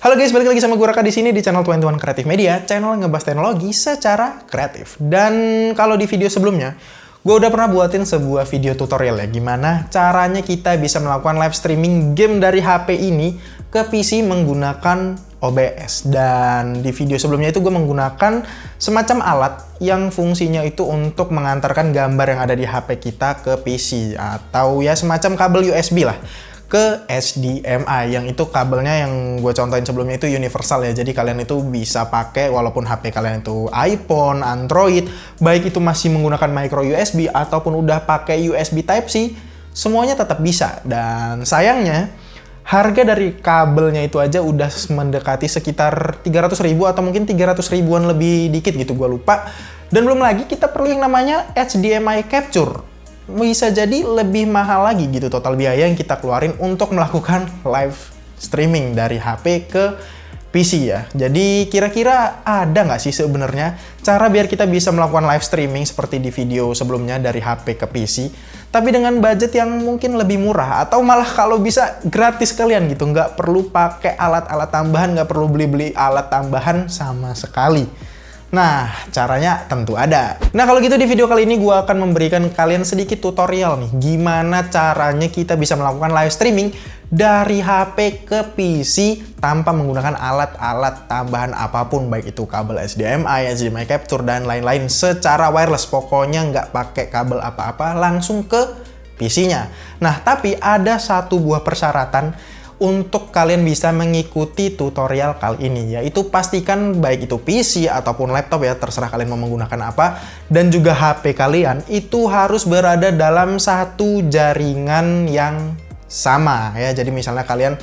Halo guys, balik lagi sama gue Raka di sini di channel 21 Creative Media, channel ngebahas teknologi secara kreatif. Dan kalau di video sebelumnya, gue udah pernah buatin sebuah video tutorial ya, gimana caranya kita bisa melakukan live streaming game dari HP ini ke PC menggunakan OBS. Dan di video sebelumnya itu gue menggunakan semacam alat yang fungsinya itu untuk mengantarkan gambar yang ada di HP kita ke PC, atau ya semacam kabel USB lah ke HDMI, yang itu kabelnya yang gue contohin sebelumnya itu universal ya, jadi kalian itu bisa pakai walaupun HP kalian itu iPhone, Android, baik itu masih menggunakan micro USB ataupun udah pakai USB Type-C, semuanya tetap bisa. Dan sayangnya harga dari kabelnya itu aja udah mendekati sekitar 300.000 atau mungkin 300 ribuan lebih dikit gitu, gue lupa. Dan belum lagi kita perlu yang namanya HDMI capture, bisa jadi lebih mahal lagi gitu total biaya yang kita keluarin untuk melakukan live streaming dari HP ke PC ya. Jadi kira-kira ada nggak sih sebenarnya cara biar kita bisa melakukan live streaming seperti di video sebelumnya dari HP ke PC, tapi dengan budget yang mungkin lebih murah, atau malah kalau bisa gratis kalian gitu, nggak perlu pakai alat-alat tambahan, nggak perlu beli-beli alat tambahan sama sekali. Nah, caranya tentu ada. Nah, kalau gitu di video kali ini gue akan memberikan kalian sedikit tutorial nih, gimana caranya kita bisa melakukan live streaming dari HP ke PC tanpa menggunakan alat-alat tambahan apapun, baik itu kabel HDMI, HDMI capture, dan lain-lain secara wireless. Pokoknya nggak pakai kabel apa-apa, langsung ke PC-nya. Nah, tapi ada satu buah persyaratan untuk kalian bisa mengikuti tutorial kali ini, yaitu pastikan baik itu PC ataupun laptop ya, terserah kalian mau menggunakan apa, dan juga HP kalian itu harus berada dalam satu jaringan yang sama ya. Jadi misalnya kalian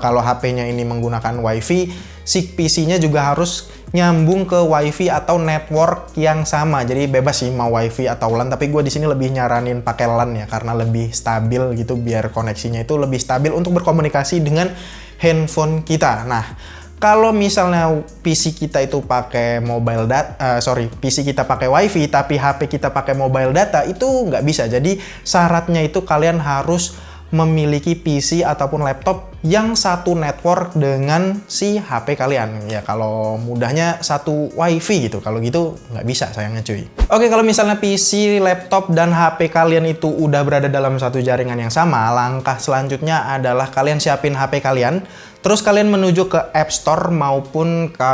kalau HP-nya ini menggunakan WiFi, si PC-nya juga harus nyambung ke WiFi atau network yang sama. Jadi bebas sih mau WiFi atau LAN, tapi gue di sini lebih nyaranin pakai LAN ya, karena lebih stabil gitu, biar koneksinya itu lebih stabil untuk berkomunikasi dengan handphone kita. Nah, kalau misalnya PC kita itu pakai PC kita pakai WiFi tapi HP kita pakai mobile data, itu nggak bisa. Jadi syaratnya itu kalian harus memiliki PC ataupun laptop yang satu network dengan si HP kalian. Ya kalau mudahnya satu WiFi gitu. Kalau gitu nggak bisa sayangnya cuy. Oke, kalau misalnya PC, laptop, dan HP kalian itu udah berada dalam satu jaringan yang sama, langkah selanjutnya adalah kalian siapin HP kalian. Terus kalian menuju ke App Store maupun ke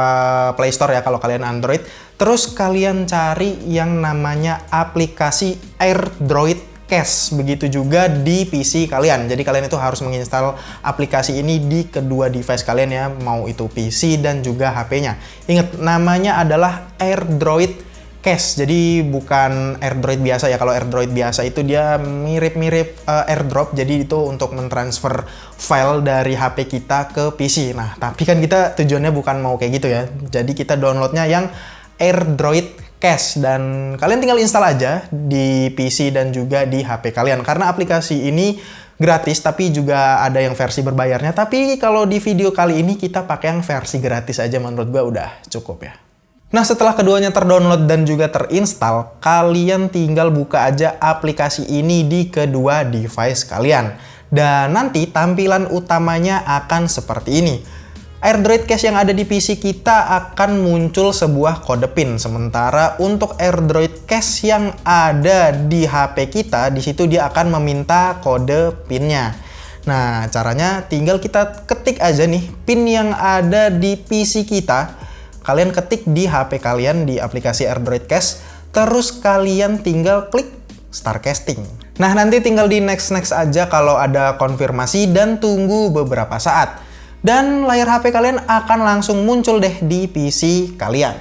Play Store ya kalau kalian Android. Terus kalian cari yang namanya aplikasi AirDroid Cache, begitu juga di PC kalian. Jadi kalian itu harus menginstal aplikasi ini di kedua device kalian ya, mau itu PC dan juga HP-nya. Ingat, namanya adalah AirDroid Cache. Jadi bukan AirDroid biasa ya. Kalau AirDroid biasa itu dia mirip-mirip AirDrop. Jadi itu untuk mentransfer file dari HP kita ke PC. Nah, tapi kan kita tujuannya bukan mau kayak gitu ya. Jadi kita downloadnya yang AirDroid Cache, dan kalian tinggal install aja di PC dan juga di HP kalian, karena aplikasi ini gratis tapi juga ada yang versi berbayarnya. Tapi kalau di video kali ini kita pakai yang versi gratis aja, menurut gua udah cukup ya. Nah, setelah keduanya terdownload dan juga terinstall, kalian tinggal buka aja aplikasi ini di kedua device kalian, dan nanti tampilan utamanya akan seperti ini. AirDroid Cache yang ada di PC kita akan muncul sebuah kode PIN. Sementara untuk AirDroid Cache yang ada di HP kita, di situ dia akan meminta kode PIN-nya. Nah, caranya tinggal kita ketik aja nih PIN yang ada di PC kita. Kalian ketik di HP kalian di aplikasi AirDroid Cache, terus kalian tinggal klik Start Casting. Nah, nanti tinggal di next aja kalau ada konfirmasi dan tunggu beberapa saat. Dan layar HP kalian akan langsung muncul deh di PC kalian.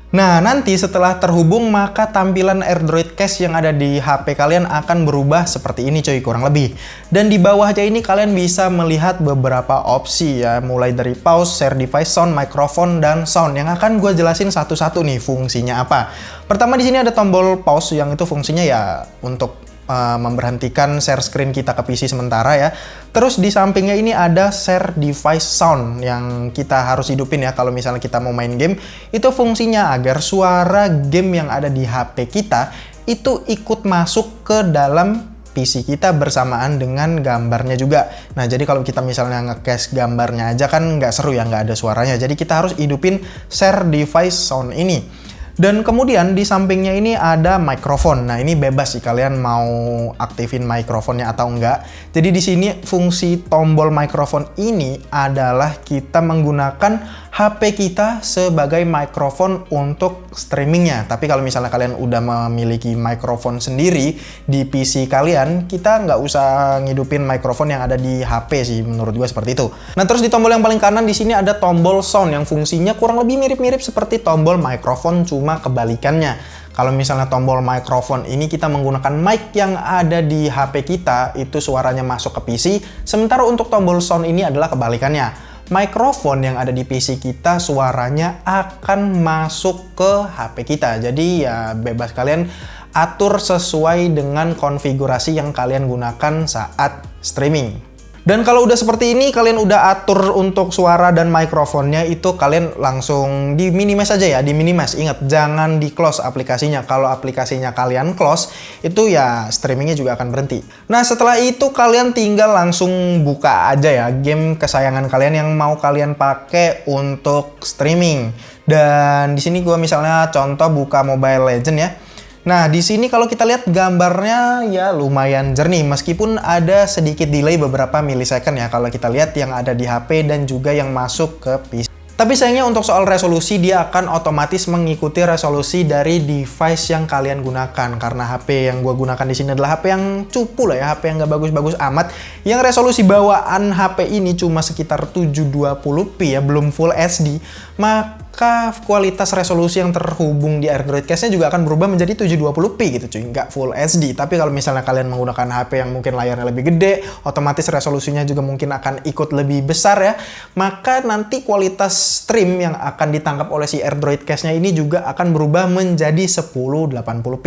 Nah, nanti setelah terhubung, maka tampilan AirDroid Cache yang ada di HP kalian akan berubah seperti ini cuy, kurang lebih. Dan di bawahnya ini kalian bisa melihat beberapa opsi ya, mulai dari pause, share device, sound, microphone, dan sound, yang akan gue jelasin satu-satu nih fungsinya apa. Pertama di sini ada tombol pause, yang itu fungsinya ya untuk memberhentikan share screen kita ke PC sementara ya. Terus di sampingnya ini ada share device sound yang kita harus hidupin ya kalau misalnya kita mau main game. Itu fungsinya agar suara game yang ada di HP kita itu ikut masuk ke dalam PC kita bersamaan dengan gambarnya juga. Nah, jadi kalau kita misalnya nge-cache gambarnya aja kan nggak seru ya, nggak ada suaranya. Jadi kita harus hidupin share device sound ini. Dan kemudian di sampingnya ini ada mikrofon. Nah, ini bebas sih kalian mau aktifin mikrofonnya atau enggak. Jadi di sini fungsi tombol mikrofon ini adalah kita menggunakan HP kita sebagai mikrofon untuk streamingnya. Tapi kalau misalnya kalian udah memiliki mikrofon sendiri di PC kalian, kita nggak usah ngidupin mikrofon yang ada di HP sih, menurut gue seperti itu. Nah, terus di tombol yang paling kanan di sini ada tombol sound yang fungsinya kurang lebih mirip-mirip seperti tombol mikrofon, cuma kebalikannya. Kalau misalnya tombol mikrofon ini kita menggunakan mic yang ada di HP kita, itu suaranya masuk ke PC. Sementara untuk tombol sound ini adalah kebalikannya. Mikrofon yang ada di PC kita suaranya akan masuk ke HP kita. Jadi ya bebas kalian atur sesuai dengan konfigurasi yang kalian gunakan saat streaming. Dan kalau udah seperti ini, kalian udah atur untuk suara dan mikrofonnya, itu kalian langsung di minimize aja ya, di minimize. Ingat, jangan di close aplikasinya. Kalau aplikasinya kalian close, itu ya streamingnya juga akan berhenti. Nah, setelah itu kalian tinggal langsung buka aja ya game kesayangan kalian yang mau kalian pakai untuk streaming. Dan di sini gue misalnya contoh buka Mobile Legends ya. Nah, di sini kalau kita lihat gambarnya ya lumayan jernih, meskipun ada sedikit delay beberapa milisecond ya kalau kita lihat yang ada di HP dan juga yang masuk ke PC. Tapi sayangnya untuk soal resolusi, dia akan otomatis mengikuti resolusi dari device yang kalian gunakan. Karena HP yang gue gunakan di sini adalah HP yang cupu lah ya, HP yang nggak bagus-bagus amat. Yang resolusi bawaan HP ini cuma sekitar 720p ya, belum Full HD. Maka kualitas resolusi yang terhubung di Android case-nya juga akan berubah menjadi 720p gitu cuy, nggak Full HD. Tapi kalau misalnya kalian menggunakan HP yang mungkin layarnya lebih gede, otomatis resolusinya juga mungkin akan ikut lebih besar ya. Maka nanti kualitas stream yang akan ditangkap oleh si Android case-nya ini juga akan berubah menjadi 1080p.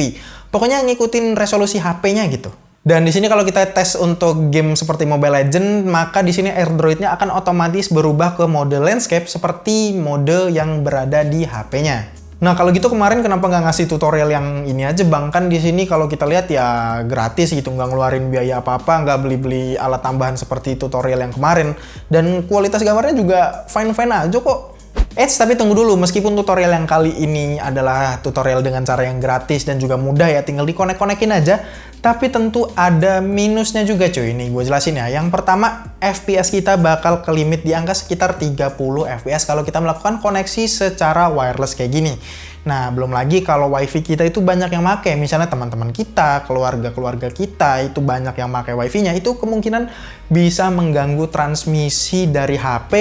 Pokoknya ngikutin resolusi HP-nya gitu. Dan di sini kalau kita tes untuk game seperti Mobile Legends, maka di sini Android-nya akan otomatis berubah ke mode landscape seperti mode yang berada di HP-nya. Nah, kalau gitu kemarin kenapa nggak ngasih tutorial yang ini aja bang? Kan di sini kalau kita lihat ya gratis gitu, nggak ngeluarin biaya apa-apa, nggak beli-beli alat tambahan seperti tutorial yang kemarin. Dan kualitas gambarnya juga fine-fine aja kok. Tapi tunggu dulu, meskipun tutorial yang kali ini adalah tutorial dengan cara yang gratis dan juga mudah ya, tinggal dikonek-konekin aja, tapi tentu ada minusnya juga cuy. Ini gue jelasin ya. Yang pertama, FPS kita bakal ke limit di angka sekitar 30 FPS kalau kita melakukan koneksi secara wireless kayak gini. Nah, belum lagi kalau wifi kita itu banyak yang pakai, misalnya teman-teman kita, keluarga-keluarga kita itu banyak yang pakai wifi-nya, itu kemungkinan bisa mengganggu transmisi dari HP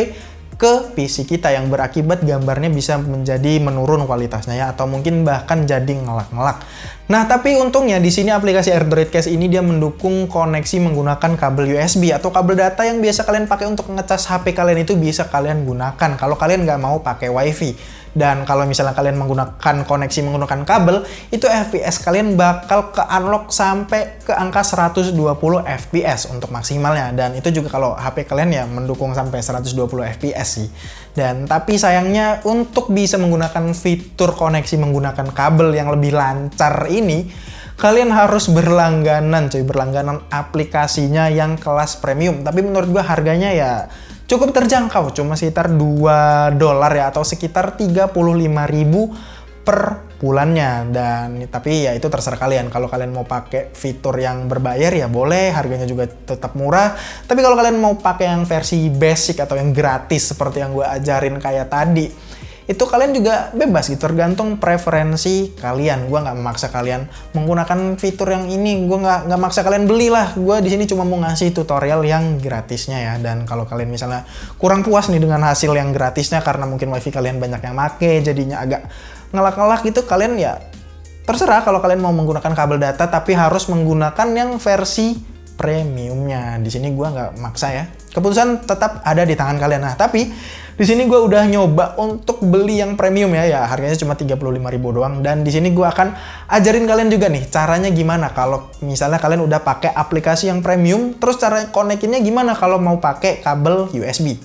ke PC kita yang berakibat gambarnya bisa menjadi menurun kualitasnya ya, atau mungkin bahkan jadi ngelak-ngelak. Nah, tapi untungnya di sini aplikasi Android Case ini dia mendukung koneksi menggunakan kabel USB atau kabel data yang biasa kalian pakai untuk ngecas HP kalian itu bisa kalian gunakan kalau kalian nggak mau pakai WiFi. Dan kalau misalnya kalian menggunakan koneksi menggunakan kabel, itu FPS kalian bakal ke unlock sampai ke angka 120 FPS untuk maksimalnya. Dan itu juga kalau HP kalian ya mendukung sampai 120 FPS sih. Dan tapi sayangnya untuk bisa menggunakan fitur koneksi menggunakan kabel yang lebih lancar ini, kalian harus berlangganan cuy, berlangganan aplikasinya yang kelas premium. Tapi menurut gua harganya ya cukup terjangkau, cuma sekitar $2 ya, atau sekitar 35.000 per bulannya. Dan tapi ya itu terserah kalian. Kalau kalian mau pakai fitur yang berbayar ya boleh, harganya juga tetap murah. Tapi kalau kalian mau pakai yang versi basic atau yang gratis seperti yang gue ajarin kayak tadi, itu kalian juga bebas gitu, tergantung preferensi kalian. Gue nggak memaksa kalian menggunakan fitur yang ini, gue nggak maksa kalian belilah. Gue di sini cuma mau ngasih tutorial yang gratisnya ya. Dan kalau kalian misalnya kurang puas nih dengan hasil yang gratisnya karena mungkin wifi kalian banyak yang make, jadinya agak ngelak-ngelak gitu, kalian ya terserah. Kalau kalian mau menggunakan kabel data tapi harus menggunakan yang versi premiumnya. Di sini gue nggak maksa ya. Keputusan tetap ada di tangan kalian. Nah, tapi di sini gue udah nyoba untuk beli yang premium ya, harganya cuma 35.000 doang. Dan di sini gue akan ajarin kalian juga nih caranya gimana kalau misalnya kalian udah pakai aplikasi yang premium, terus cara konekinnya gimana kalau mau pakai kabel USB.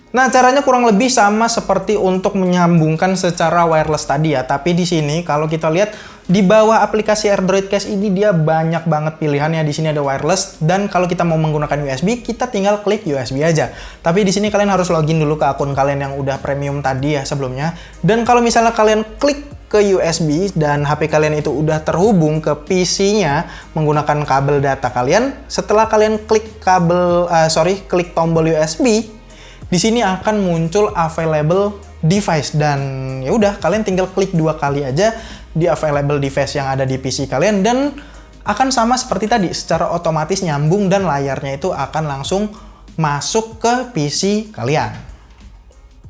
Nah, caranya kurang lebih sama seperti untuk menyambungkan secara wireless tadi ya. Tapi di sini kalau kita lihat di bawah aplikasi Android Case ini dia banyak banget pilihannya. Di sini ada wireless dan kalau kita mau menggunakan USB, kita tinggal klik USB aja. Tapi di sini kalian harus login dulu ke akun kalian yang udah premium tadi ya sebelumnya. Dan kalau misalnya kalian klik ke USB dan HP kalian itu udah terhubung ke PC-nya menggunakan kabel data kalian, setelah kalian klik klik tombol USB, di sini akan muncul available device dan ya udah kalian tinggal klik 2 kali aja di available device yang ada di PC kalian dan akan sama seperti tadi, secara otomatis nyambung dan layarnya itu akan langsung masuk ke PC kalian.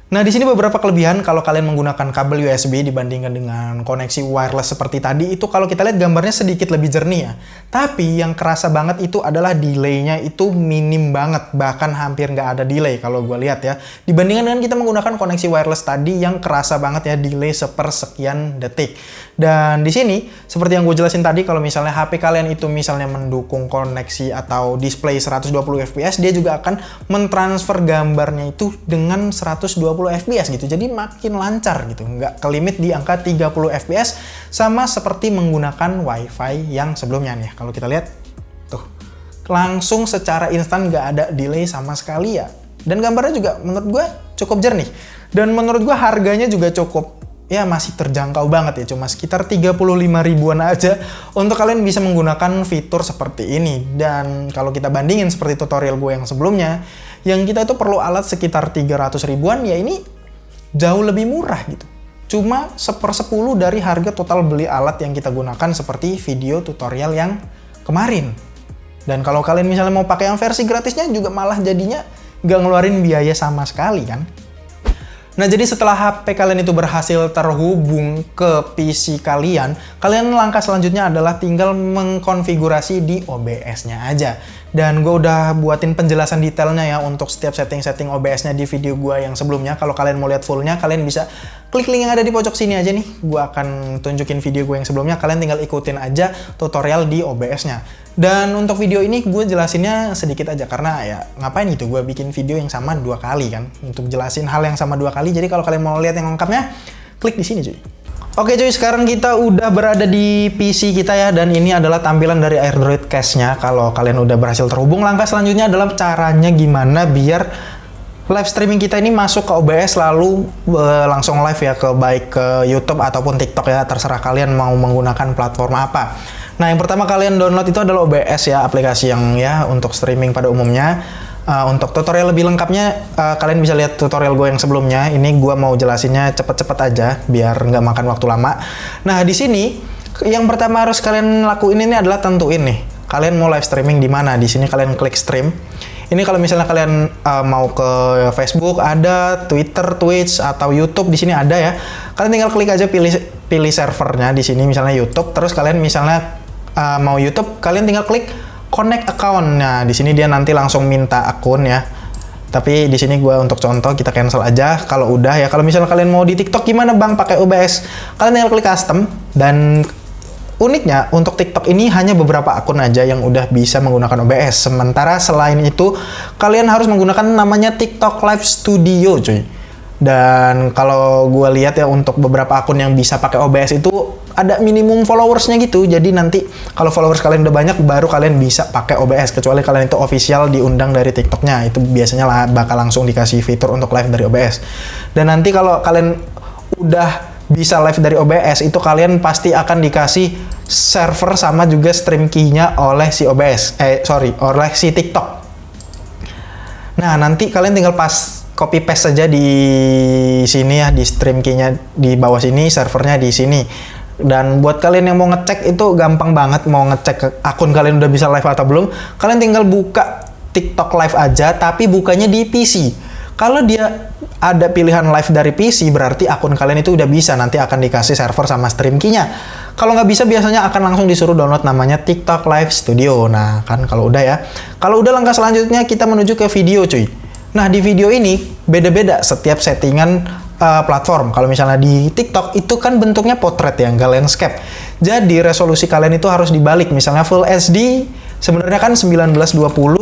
Nah, di sini beberapa kelebihan kalau kalian menggunakan kabel USB dibandingkan dengan koneksi wireless seperti tadi, itu kalau kita lihat gambarnya sedikit lebih jernih ya. Tapi yang kerasa banget itu adalah delay-nya itu minim banget, bahkan hampir nggak ada delay kalau gue lihat ya. Dibandingkan dengan kita menggunakan koneksi wireless tadi yang kerasa banget ya delay sepersekian detik. Dan di sini, seperti yang gue jelasin tadi, kalau misalnya HP kalian itu misalnya mendukung koneksi atau display 120 fps, dia juga akan mentransfer gambarnya itu dengan 120 fps gitu, jadi makin lancar gitu, nggak kelimit di angka 30 fps sama seperti menggunakan WiFi yang sebelumnya nih. Kalau kita lihat tuh langsung secara instan nggak ada delay sama sekali ya, dan gambarnya juga menurut gue cukup jernih dan menurut gue harganya juga cukup ya masih terjangkau banget ya, cuma sekitar 35 ribuan aja untuk kalian bisa menggunakan fitur seperti ini. Dan kalau kita bandingin seperti tutorial gue yang sebelumnya, yang kita itu perlu alat sekitar 300 ribuan, ya ini jauh lebih murah gitu. Cuma 1/10 dari harga total beli alat yang kita gunakan seperti video tutorial yang kemarin. Dan kalau kalian misalnya mau pakai yang versi gratisnya juga malah jadinya nggak ngeluarin biaya sama sekali kan. Nah, jadi setelah HP kalian itu berhasil terhubung ke PC kalian, langkah selanjutnya adalah tinggal mengkonfigurasi di OBS-nya aja. Dan gue udah buatin penjelasan detailnya ya untuk setiap setting-setting OBS-nya di video gue yang sebelumnya. Kalau kalian mau lihat fullnya, kalian bisa klik link yang ada di pojok sini aja nih. Gue akan tunjukin video gue yang sebelumnya, kalian tinggal ikutin aja tutorial di OBS-nya. Dan untuk video ini gue jelasinnya sedikit aja karena ya ngapain gitu gue bikin video yang sama 2 kali kan, untuk jelasin hal yang sama 2 kali. Jadi kalau kalian mau lihat yang lengkapnya, klik di sini cuy. Oke cuy, sekarang kita udah berada di PC kita ya, dan ini adalah tampilan dari Android Case-nya. Kalau kalian udah berhasil terhubung, langkah selanjutnya adalah caranya gimana biar live streaming kita ini masuk ke OBS lalu langsung live ya, ke baik ke YouTube ataupun TikTok ya, terserah kalian mau menggunakan platform apa. Nah, yang pertama kalian download itu adalah OBS ya, aplikasi yang ya untuk streaming pada umumnya. Untuk tutorial lebih lengkapnya, kalian bisa lihat tutorial gue yang sebelumnya. Ini gue mau jelasinnya cepet-cepet aja, biar nggak makan waktu lama. Nah, di sini yang pertama harus kalian lakuin ini adalah tentuin nih, kalian mau live streaming di mana. Di sini kalian klik stream. Ini kalau misalnya kalian mau ke Facebook ada, Twitter, Twitch atau YouTube di sini ada ya. Kalian tinggal klik aja pilih servernya di sini misalnya YouTube. Terus kalian misalnya mau YouTube, kalian tinggal klik connect account. Nah, di sini dia nanti langsung minta akun ya. Tapi di sini gue untuk contoh kita cancel aja kalau udah ya. Kalau misalnya kalian mau di TikTok gimana Bang pakai OBS? Kalian tinggal klik custom, dan uniknya untuk TikTok ini hanya beberapa akun aja yang udah bisa menggunakan OBS. Sementara selain itu kalian harus menggunakan namanya TikTok Live Studio cuy. Dan kalau gue lihat ya untuk beberapa akun yang bisa pakai OBS itu ada minimum followersnya gitu. Jadi nanti kalau followers kalian udah banyak baru kalian bisa pakai OBS, kecuali kalian itu official diundang dari TikToknya, itu biasanya bakal langsung dikasih fitur untuk live dari OBS. Dan nanti kalau kalian udah bisa live dari OBS itu kalian pasti akan dikasih server sama juga stream key-nya oleh si oleh si TikTok. Nah, nanti kalian tinggal copy paste saja di sini ya, di stream key-nya di bawah sini, servernya di sini. Dan buat kalian yang mau ngecek itu gampang banget, mau ngecek akun kalian udah bisa live atau belum, kalian tinggal buka TikTok live aja, tapi bukanya di PC. Kalau dia ada pilihan live dari PC, berarti akun kalian itu udah bisa, nanti akan dikasih server sama stream key-nya. Kalau nggak bisa, biasanya akan langsung disuruh download namanya TikTok Live Studio. Nah, kan kalau udah ya. Kalau udah, langkah selanjutnya kita menuju ke video cuy. Nah, di video ini beda-beda setiap settingan platform. Kalau misalnya di TikTok itu kan bentuknya portrait ya, nggak landscape. Jadi resolusi kalian itu harus dibalik. Misalnya Full HD Sebenarnya kan 1920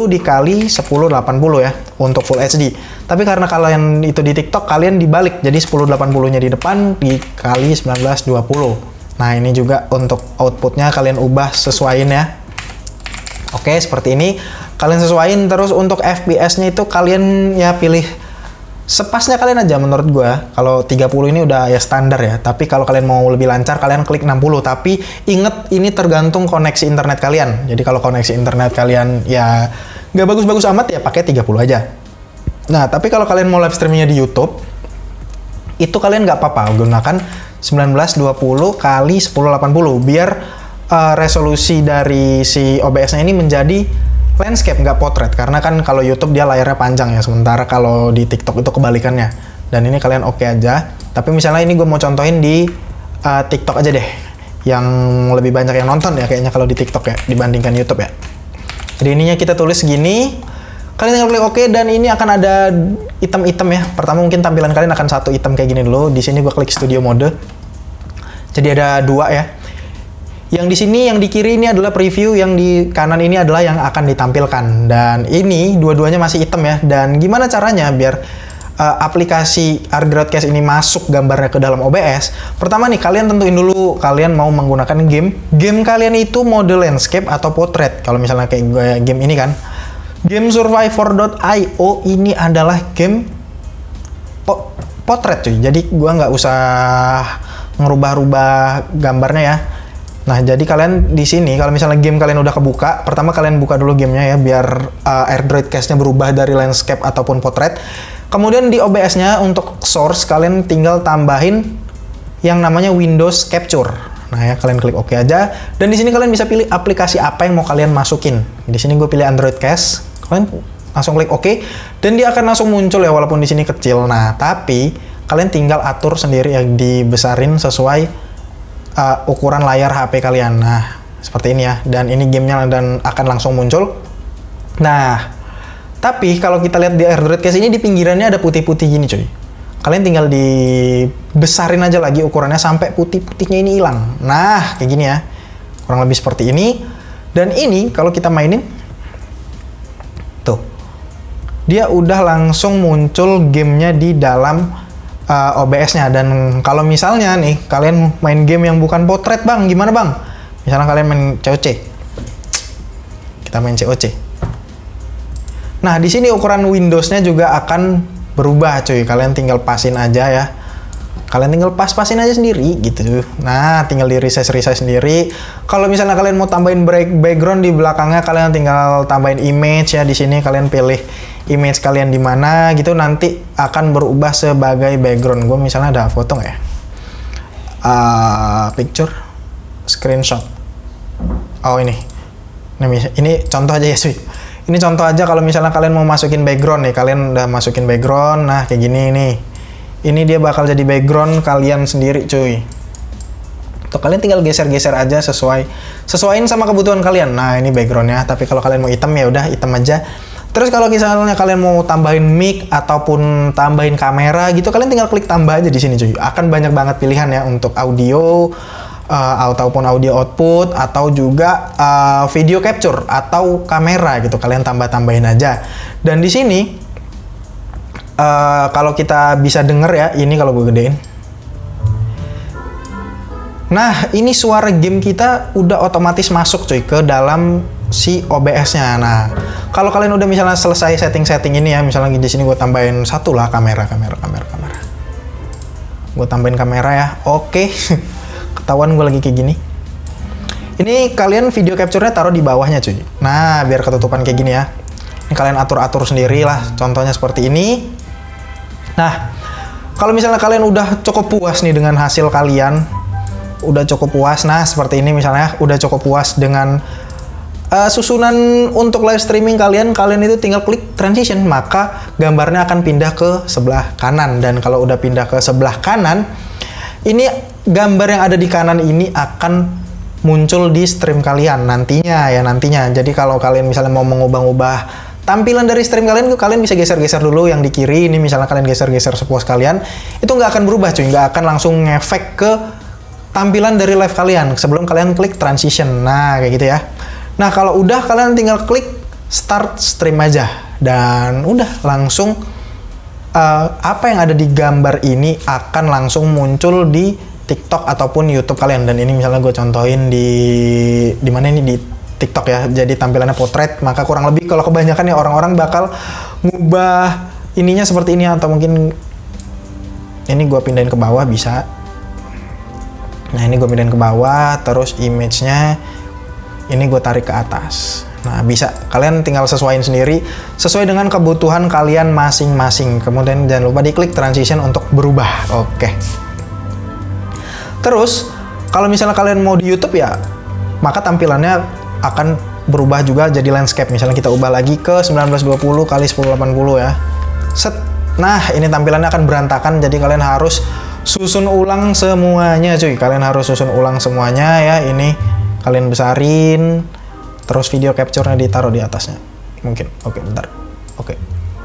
dikali 1080 ya untuk Full HD. Tapi karena kalian itu di TikTok, kalian dibalik. Jadi 1080-nya di depan dikali 1920. Nah, ini juga untuk outputnya kalian ubah sesuaiin ya. Oke, seperti ini. Kalian sesuaiin, terus untuk FPS-nya itu kalian ya pilih sepasnya kalian aja menurut gua. Kalau 30 ini udah ya standar ya. Tapi kalau kalian mau lebih lancar, kalian klik 60. Tapi inget, ini tergantung koneksi internet kalian. Jadi kalau koneksi internet kalian ya nggak bagus-bagus amat, ya pakai 30 aja. Nah, tapi kalau kalian mau live streamingnya di YouTube, itu kalian nggak apa-apa gunakan 1920 kali 1080 biar resolusi dari si OBS-nya ini menjadi landscape, nggak potret, karena kan kalau YouTube dia layarnya panjang ya, sementara kalau di TikTok itu kebalikannya. Dan ini kalian oke aja. Tapi misalnya ini gue mau contohin di TikTok aja deh, yang lebih banyak yang nonton ya kayaknya kalau di TikTok ya dibandingkan YouTube ya. Jadi ininya kita tulis gini, kalian tinggal klik oke, dan ini akan ada item-item ya. Pertama mungkin tampilan kalian akan satu item kayak gini dulu. Di sini gue klik studio mode. Jadi ada dua ya. Yang di sini, yang di kiri ini adalah preview, yang di kanan ini adalah yang akan ditampilkan. Dan ini dua-duanya masih hitam ya. Dan gimana caranya biar aplikasi Arc Broadcast ini masuk gambarnya ke dalam OBS? Pertama nih, kalian tentuin dulu kalian mau menggunakan game. Game kalian itu mode landscape atau portrait. Kalau misalnya kayak gue game ini kan, game Survivor.io ini adalah game portrait cuy. Jadi gue nggak usah ngerubah-rubah gambarnya ya. Nah, jadi kalian di sini kalau misalnya game kalian udah kebuka, pertama kalian buka dulu gamenya ya biar Arc Broadcast-nya berubah dari landscape ataupun portrait. Kemudian di OBS-nya untuk source kalian tinggal tambahin yang namanya Windows Capture. Nah ya, kalian klik OK aja. Dan di sini kalian bisa pilih aplikasi apa yang mau kalian masukin. Di sini gue pilih Android Cast. Kalian langsung klik OK dan dia akan langsung muncul ya, walaupun di sini kecil. Nah, tapi kalian tinggal atur sendiri yang dibesarin sesuai ukuran layar HP kalian. Nah, seperti ini ya. Dan ini gamenya dan akan langsung muncul. Nah, tapi kalau kita lihat di Arc Broadcast ini di pinggirannya ada putih-putih gini cuy. Kalian tinggal dibesarin aja lagi ukurannya sampai putih-putihnya ini hilang. Nah, kayak gini ya. Kurang lebih seperti ini. Dan ini kalau kita mainin, tuh, dia udah langsung muncul gamenya di dalam OBS-nya. Dan kalau misalnya nih kalian main game yang bukan potret bang, gimana bang? Misalnya kalian main COC, kita main COC. Nah, di sini ukuran Windows-nya juga akan berubah cuy. Kalian tinggal pasin aja ya. Kalian tinggal pas-pasin aja sendiri gitu. Nah, tinggal di resize sendiri. Kalau misalnya kalian mau tambahin background di belakangnya, kalian tinggal tambahin image ya. Di sini kalian pilih image kalian di mana gitu, nanti akan berubah sebagai background. Gue misalnya ada foto nggak ya? Picture, screenshot. Oh ini contoh aja ya cuy. Ini contoh aja kalau misalnya kalian mau masukin background nih, kalian udah masukin background. Nah kayak gini nih. Ini dia bakal jadi background kalian sendiri cuy. Tuh, kalian tinggal geser-geser aja sesuaiin sama kebutuhan kalian. Nah ini backgroundnya. Tapi kalau kalian mau hitam ya udah hitam aja. Terus kalau misalnya kalian mau tambahin mic ataupun tambahin kamera gitu, kalian tinggal klik tambah aja di sini cuy. Akan banyak banget pilihan ya untuk audio ataupun audio output atau juga video capture atau kamera gitu. Kalian tambah-tambahin aja. Dan di sini kalau kita bisa denger ya, ini kalau gue gedein. Nah, ini suara game kita udah otomatis masuk cuy ke dalam si OBS-nya. Nah, kalau kalian udah misalnya selesai setting-setting ini ya, misalnya di sini gue tambahin satu lah kamera. Gue tambahin kamera ya. Oke. Ketahuan gue lagi kayak gini. Ini kalian video capture-nya taruh di bawahnya cuy. Nah, biar ketutupan kayak gini ya. Ini kalian atur-atur sendiri lah. Contohnya seperti ini. Nah, kalau misalnya kalian udah cukup puas nih dengan hasil kalian, udah cukup puas, nah seperti ini misalnya, udah cukup puas dengan susunan untuk live streaming kalian itu tinggal klik transition, maka gambarnya akan pindah ke sebelah kanan. Dan kalau udah pindah ke sebelah kanan, ini gambar yang ada di kanan ini akan muncul di stream kalian nantinya. Jadi kalau kalian misalnya mau mengubah-ubah tampilan dari stream kalian bisa geser-geser dulu yang di kiri. Ini misalnya kalian geser-geser sepuas kalian, itu nggak akan berubah cuy, nggak akan langsung ngefek ke tampilan dari live kalian sebelum kalian klik transition. Nah kayak gitu ya. Nah, kalau udah kalian tinggal klik start stream aja dan udah langsung apa yang ada di gambar ini akan langsung muncul di TikTok ataupun YouTube kalian. Dan ini misalnya gue contohin di mana ini, di TikTok ya. Jadi tampilannya potret, maka kurang lebih kalau kebanyakan ya orang-orang bakal ngubah ininya seperti ini, atau mungkin ini gue pindahin ke bawah bisa. Nah, ini gue pindahin ke bawah, terus image-nya ini gue tarik ke atas. Nah, bisa. Kalian tinggal sesuaiin sendiri sesuai dengan kebutuhan kalian masing-masing. Kemudian jangan lupa diklik transition untuk berubah. Oke. Terus, kalau misalnya kalian mau di YouTube ya, maka tampilannya akan berubah juga jadi landscape. Misalnya kita ubah lagi ke 1920 x 1080 ya. Set. Nah, ini tampilannya akan berantakan, jadi kalian harus susun ulang semuanya, cuy. Kalian harus susun ulang semuanya ya. Ini kalian besarin, terus video capture-nya ditaruh di atasnya. Mungkin. Oke, bentar. Oke.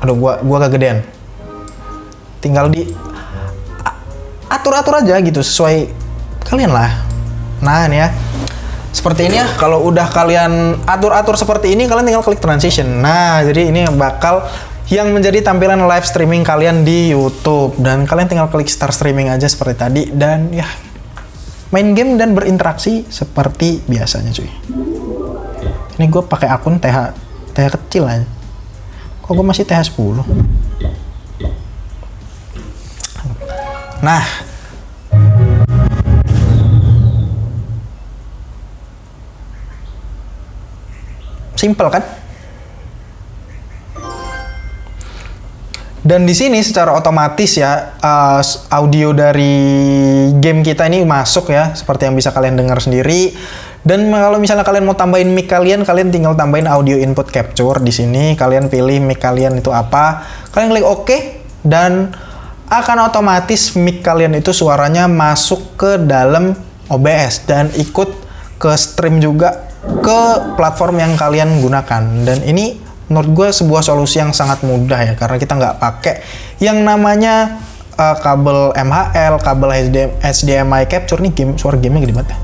Aduh, gua kegedean. Tinggal di atur-atur aja gitu sesuai kalian lah. Nah, ini ya. Seperti ini ya. Kalau udah kalian atur-atur seperti ini, kalian tinggal klik transition. Nah, jadi ini bakal yang menjadi tampilan live streaming kalian di YouTube, dan kalian tinggal klik start streaming aja seperti tadi, dan ya main game dan berinteraksi seperti biasanya, cuy. Ini gue pakai akun TH kecil aja. Kok gue masih TH 10? Nah, simple kan? Dan di sini secara otomatis ya audio dari game kita ini masuk ya, seperti yang bisa kalian dengar sendiri. Dan kalau misalnya kalian mau tambahin mic kalian tinggal tambahin audio input capture di sini. Kalian pilih mic kalian itu apa, kalian klik OK, dan akan otomatis mic kalian itu suaranya masuk ke dalam OBS dan ikut ke stream juga ke platform yang kalian gunakan. Dan ini menurut gue sebuah solusi yang sangat mudah ya, karena kita nggak pakai yang namanya kabel MHL, kabel HDMI capture. Nih suara gamenya gede banget ya.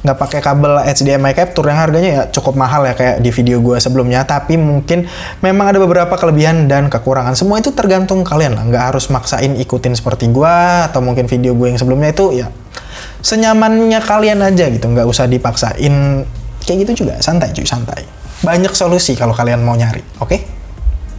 Nggak pakai kabel HDMI capture yang harganya ya cukup mahal ya, kayak di video gue sebelumnya. Tapi mungkin memang ada beberapa kelebihan dan kekurangan. Semua itu tergantung kalian lah, nggak harus maksain ikutin seperti gue atau mungkin video gue yang sebelumnya. Itu ya senyamannya kalian aja gitu, nggak usah dipaksain kayak gitu juga. Santai cuy, santai. Banyak solusi kalau kalian mau nyari, oke?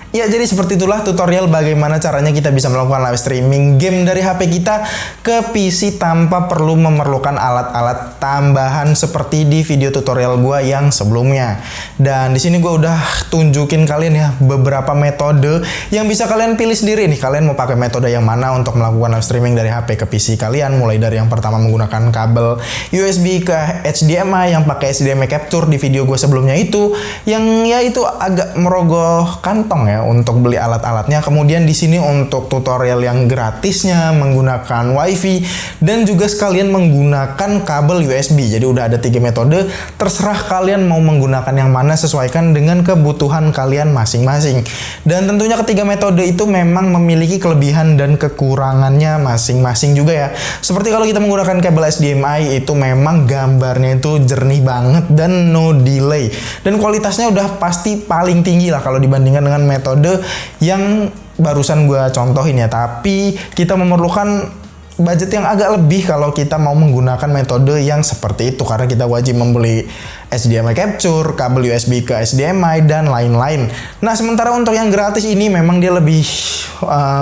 Ya, jadi seperti itulah tutorial bagaimana caranya kita bisa melakukan live streaming game dari HP kita ke PC tanpa perlu memerlukan alat-alat tambahan seperti di video tutorial gua yang sebelumnya. Dan di sini gua udah tunjukin kalian ya beberapa metode yang bisa kalian pilih sendiri nih. Kalian mau pakai metode yang mana untuk melakukan live streaming dari HP ke PC kalian? Mulai dari yang pertama menggunakan kabel USB ke HDMI yang pakai HDMI capture di video gua sebelumnya itu, yang ya itu agak merogoh kantong ya untuk beli alat-alatnya. Kemudian di sini untuk tutorial yang gratisnya menggunakan WiFi dan juga sekalian menggunakan kabel USB. Jadi udah ada 3 metode, terserah kalian mau menggunakan yang mana, sesuaikan dengan kebutuhan kalian masing-masing. Dan tentunya ketiga metode itu memang memiliki kelebihan dan kekurangannya masing-masing juga ya. Seperti kalau kita menggunakan kabel HDMI itu memang gambarnya itu jernih banget dan no delay. Dan kualitasnya udah pasti paling tinggi lah kalau dibandingkan dengan metode yang barusan gue contohin ya. Tapi kita memerlukan budget yang agak lebih kalau kita mau menggunakan metode yang seperti itu, karena kita wajib membeli HDMI capture, kabel USB ke HDMI, dan lain-lain. Nah, sementara untuk yang gratis ini memang dia lebih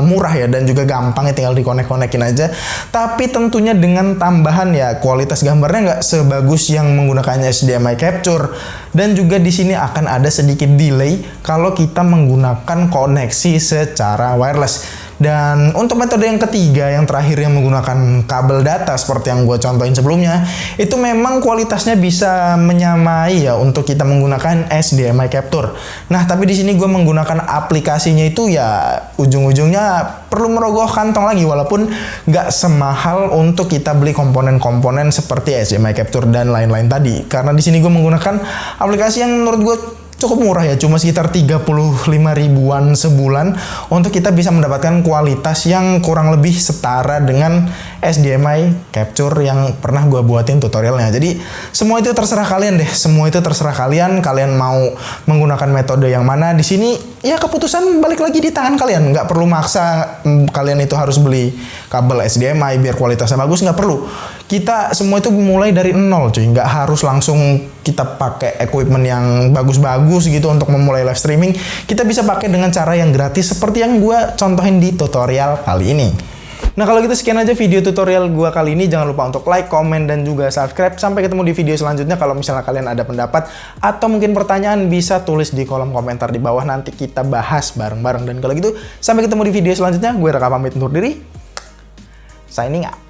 murah ya, dan juga gampang ya, tinggal dikonek-konekin aja. Tapi tentunya dengan tambahan ya, kualitas gambarnya nggak sebagus yang menggunakan HDMI capture. Dan juga di sini akan ada sedikit delay kalau kita menggunakan koneksi secara wireless. Dan untuk metode yang ketiga, yang terakhir, yang menggunakan kabel data seperti yang gue contohin sebelumnya, itu memang kualitasnya bisa menyamai ya untuk kita menggunakan HDMI capture. Nah, tapi di sini gue menggunakan aplikasinya itu ya ujung-ujungnya perlu merogoh kantong lagi, walaupun nggak semahal untuk kita beli komponen-komponen seperti HDMI capture dan lain-lain tadi. Karena di sini gue menggunakan aplikasi yang menurut gue cukup murah ya, cuma sekitar 35 ribuan sebulan untuk kita bisa mendapatkan kualitas yang kurang lebih setara dengan HDMI capture yang pernah gue buatin tutorialnya. Jadi semua itu terserah kalian deh, semua itu terserah kalian. Kalian mau menggunakan metode yang mana di sini ya keputusan balik lagi di tangan kalian. Nggak perlu maksa kalian itu harus beli kabel HDMI biar kualitasnya bagus, nggak perlu. Kita semua itu mulai dari nol cuy, nggak harus langsung kita pakai equipment yang bagus-bagus gitu untuk memulai live streaming. Kita bisa pakai dengan cara yang gratis seperti yang gue contohin di tutorial kali ini. Nah kalau gitu sekian aja video tutorial gue kali ini. Jangan lupa untuk like, komen, dan juga subscribe. Sampai ketemu di video selanjutnya. Kalau misalnya kalian ada pendapat atau mungkin pertanyaan, bisa tulis di kolom komentar di bawah. Nanti kita bahas bareng-bareng. Dan kalau gitu sampai ketemu di video selanjutnya. Gue Raka pamit undur diri. Signing out.